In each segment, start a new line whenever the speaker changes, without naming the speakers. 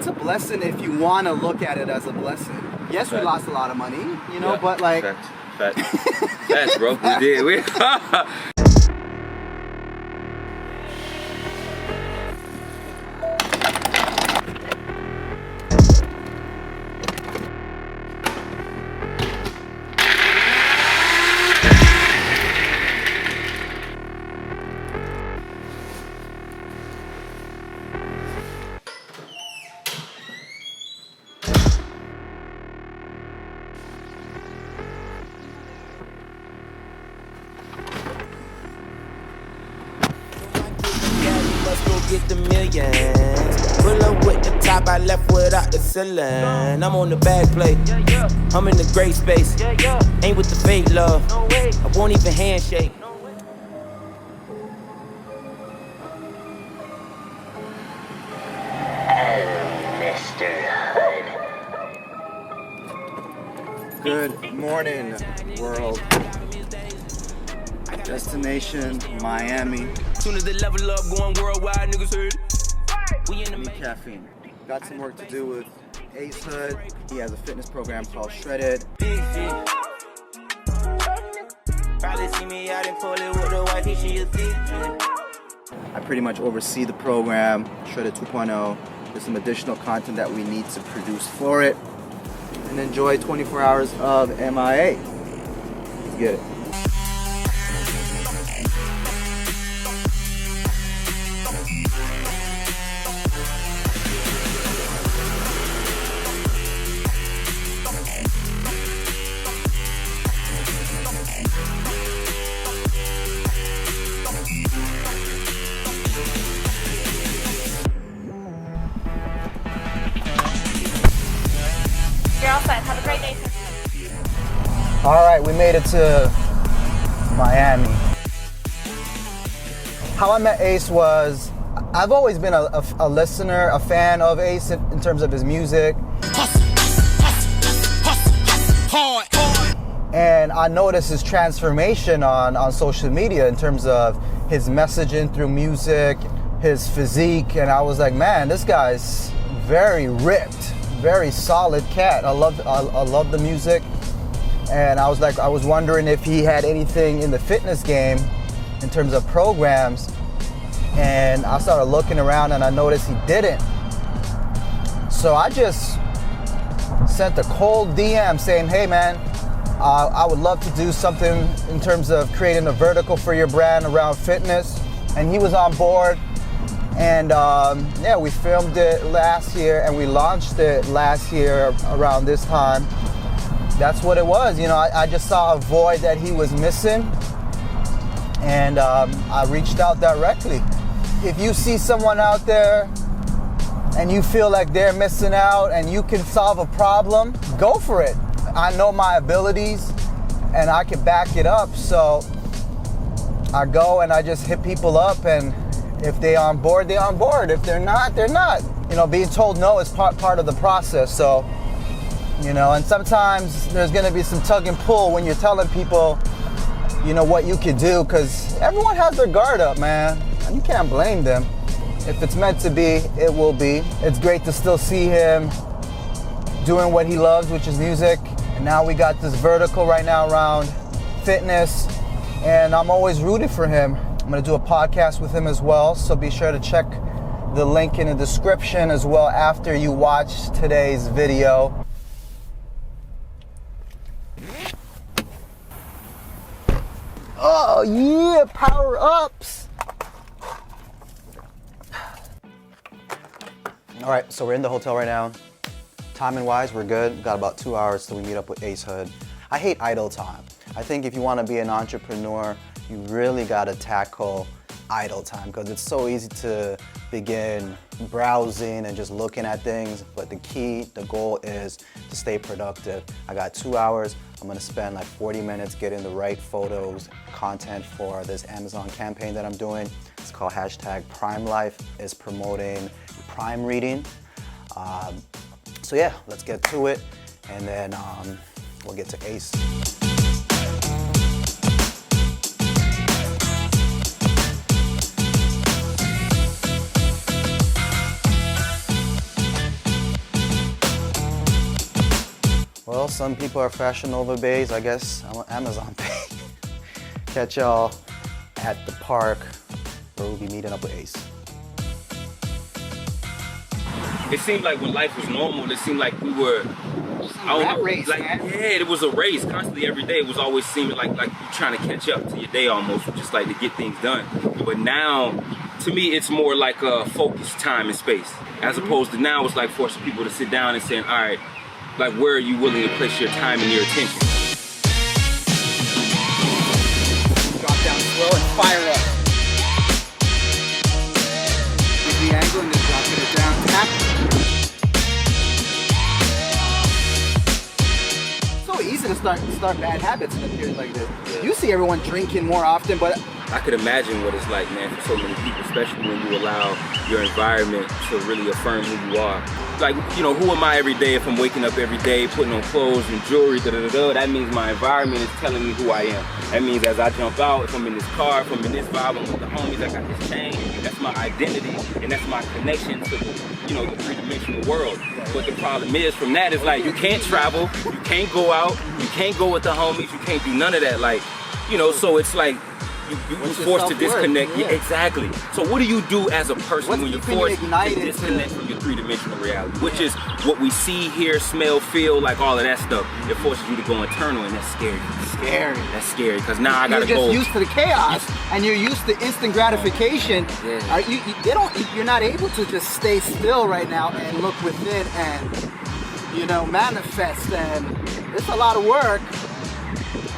it's a blessing if you want to look at it as a blessing. Yes, we lost a lot of money, you know, but like...
Facts, bro. We did.
Get the millions. Pull up with the top, I left without the ceiling. I'm on the back plate, I'm in the great space. Ain't with the fake love, I won't even handshake.
Mr. Hood.
Good morning, world. Destination, Miami.
Soon as they level up, going worldwide, niggas heard it. We in the
Need caffeine. Got some work to do with Ace Hood. He has a fitness program called Shredded.
Probably see me out in Poland with the wife, she a thief.
I pretty much oversee the program, Shredded 2.0. There's some additional content that we need to produce for it. And enjoy 24 hours of MIA. Let's get it.
You're all set. Have a great day.
All right, we made it to Miami. How I met Ace was, I've always been a listener, a fan of Ace in terms of his music. And I noticed his transformation on social media in terms of his messaging through music, his physique, and I was like, man, this guy's very ripped, very solid cat. I love the music, and I was wondering if he had anything in the fitness game in terms of programs, and I started looking around and I noticed he didn't. So I just sent a cold DM saying, hey man, I would love to do something in terms of creating a vertical for your brand around fitness, and he was on board. And yeah, we filmed it last year and we launched it last year around this time. That's what it was. You know, I just saw a void that he was missing, and I reached out directly. If you see someone out there and you feel like they're missing out and you can solve a problem, go for it. I know my abilities and I can back it up. So I go and I just hit people up, and if they're on board, they're on board. If they're not, they're not. You know, being told no is part of the process. So, you know, and sometimes there's gonna be some tug and pull when you're telling people, you know, what you can do, because everyone has their guard up, man. And you can't blame them. If it's meant to be, it will be. It's great to still see him doing what he loves, which is music. And now we got this vertical right now around fitness, and I'm always rooted for him. I'm gonna do a podcast with him as well, so be sure to check the link in the description as well after you watch today's video. Oh yeah, power ups! All right, so we're in the hotel right now. Timing wise, we're good. We've got about 2 hours till we meet up with Ace Hood. I hate idle time. I think if you wanna be an entrepreneur, you really gotta tackle idle time, because it's so easy to begin browsing and just looking at things, but the goal is to stay productive. I got 2 hours. I'm gonna spend like 40 minutes getting the right photos, content for this Amazon campaign that I'm doing. It's called #PrimeLife. It's promoting Prime reading. So yeah, let's get to it, and then we'll get to Ace. some people are Fashion Nova bays. I guess I'm on Amazon Pay. Catch y'all at the park where we'll be meeting up with Ace.
It seemed like when life was normal, it seemed like we were, I don't know,
race,
like,
man.
yeah, it was a race constantly every day. It was always seeming like you're trying to catch up to your day almost, just like to get things done. But now, to me, it's more like a focused time and space, as opposed to now it's like forcing people to sit down and saying, all right, like where are you willing to place your time and your attention?
Drop down slow and fire up. With the angle and then dropping it down. Tap. So easy to start bad habits in a period like this.
Yeah.
You see everyone drinking more often, but
I could imagine what it's like, man, for so many people, especially when you allow your environment to really affirm who you are. Like, you know, who am I every day if I'm waking up every day, putting on clothes and jewelry, that means my environment is telling me who I am. That means as I jump out, if I'm in this car, if I'm in this vibe, I'm with the homies, I got this chain, that's my identity, and that's my connection to the, you know, the three-dimensional world. But the problem is, from that, is like, you can't travel, you can't go out, you can't go with the homies, you can't do none of that. Like, you know, so it's like, you're forced to disconnect.
Yeah.
Yeah, exactly. So what do you do as a person
What's
when you're
keeping you
forced to
ignited
disconnect from your three-dimensional reality, which is what we see, hear, smell, feel, like all of that stuff. It forces you to go internal, and that's scary. That's scary, because now I gotta
you're
go.
just used to the chaos and you're used to instant gratification.
Yeah.
You're not able to just stay still right now and look within and, you know, manifest. And it's a lot of work.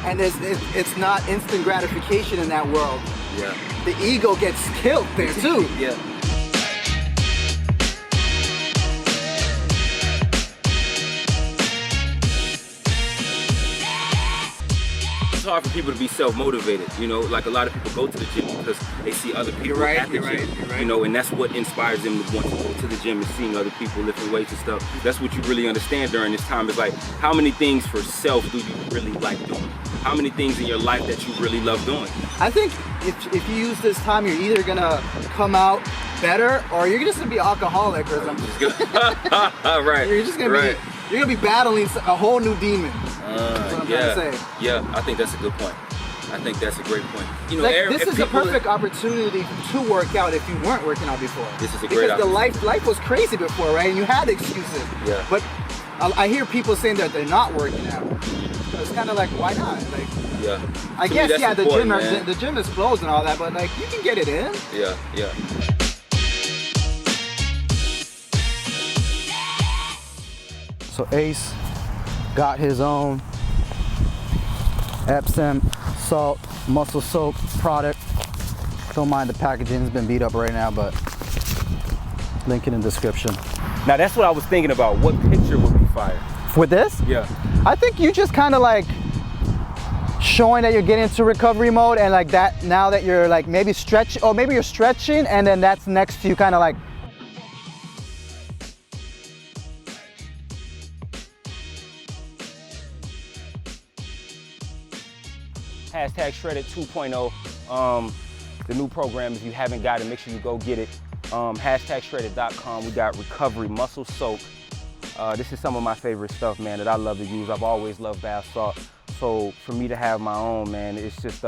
And it's not instant gratification in that world.
Yeah.
The ego gets killed there too.
Yeah. It's hard for people to be self-motivated, you know, like a lot of people go to the gym because they see other people at the gym, you know, and that's what inspires them to want to go to the gym, is seeing other people lifting weights and stuff. That's what you really understand during this time, is like, how many things for self do you really like doing? How many things in your life that you really love doing?
I think if you use this time, you're either gonna come out better or you're just gonna be an alcoholic or something.
Right.
You're just gonna be battling a whole new demon. That's what I'm
yeah,
trying to say.
yeah, I think that's a good point. I think that's a great point. You know,
Like,
if
this is a
people-
perfect opportunity to work out if you weren't working out before.
This is a great
because the life was crazy before, right? And you had excuses.
Yeah.
But I hear people saying that they're not working out. So it's kind of like, why not? Like,
Yeah.
I
To me,
guess
that's
the
important,
the gym is closed and all that, but like you can get it in.
Yeah, yeah.
So Ace got his own Epsom salt muscle soak product. Don't mind the packaging, it's been beat up right now, but link in the description.
Now that's what I was thinking about. What picture would be fire?
With this,
Yeah.
I think you just kind of like showing that you're getting into recovery mode, and like that, now that you're like maybe stretching, or maybe you're stretching, and then that's next to you kind of like.
Hashtag Shredded 2.0. The new program, if you haven't got it, make sure you go get it. Hashtag Shredded.com. We got Recovery Muscle Soak. This is some of my favorite stuff, man, that I love to use. I've always loved bath salt. So for me to have my own, man, it's just,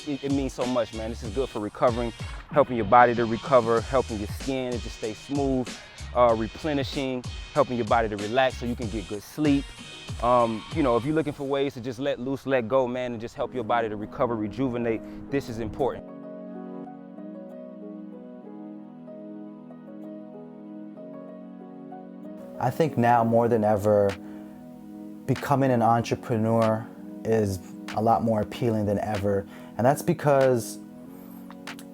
it means so much, man. This is good for recovering, helping your body to recover, helping your skin to just stay smooth, replenishing, helping your body to relax so you can get good sleep. You know, if you're looking for ways to just let loose, let go, man, and just help your body to recover, rejuvenate, this is important.
I think now more than ever, becoming an entrepreneur is a lot more appealing than ever. And that's because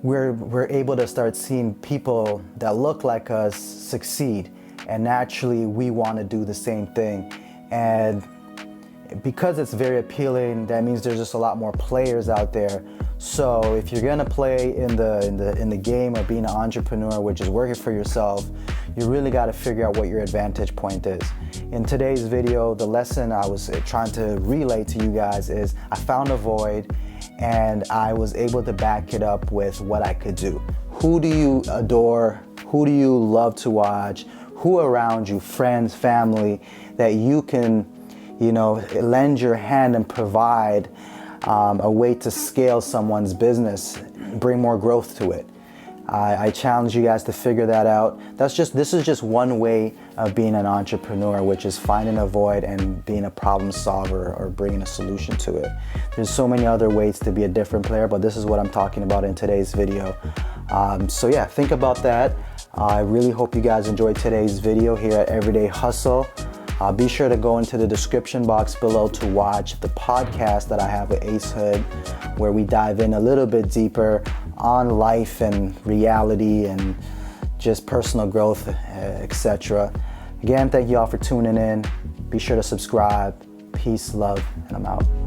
we're able to start seeing people that look like us succeed. And naturally, we want to do the same thing. And because it's very appealing, that means there's just a lot more players out there. So if you're gonna play in the game of being an entrepreneur, which is working for yourself, you really got to figure out what your advantage point is. In today's video, the lesson I was trying to relay to you guys is I found a void and I was able to back it up with what I could do. Who do you adore? Who do you love to watch? Who around you, friends, family, that you can you know, lend your hand and provide a way to scale someone's business, bring more growth to it. I challenge you guys to figure that out. This is just one way of being an entrepreneur, which is finding a void and being a problem solver or bringing a solution to it. There's so many other ways to be a different player, but this is what I'm talking about in today's video. So yeah, think about that. I really hope you guys enjoyed today's video here at Everyday Hustle. Be sure to go into the description box below to watch the podcast that I have with Ace Hood, where we dive in a little bit deeper on life and reality and just personal growth, etc. Again, thank you all for tuning in. Be sure to subscribe. Peace, love, and I'm out.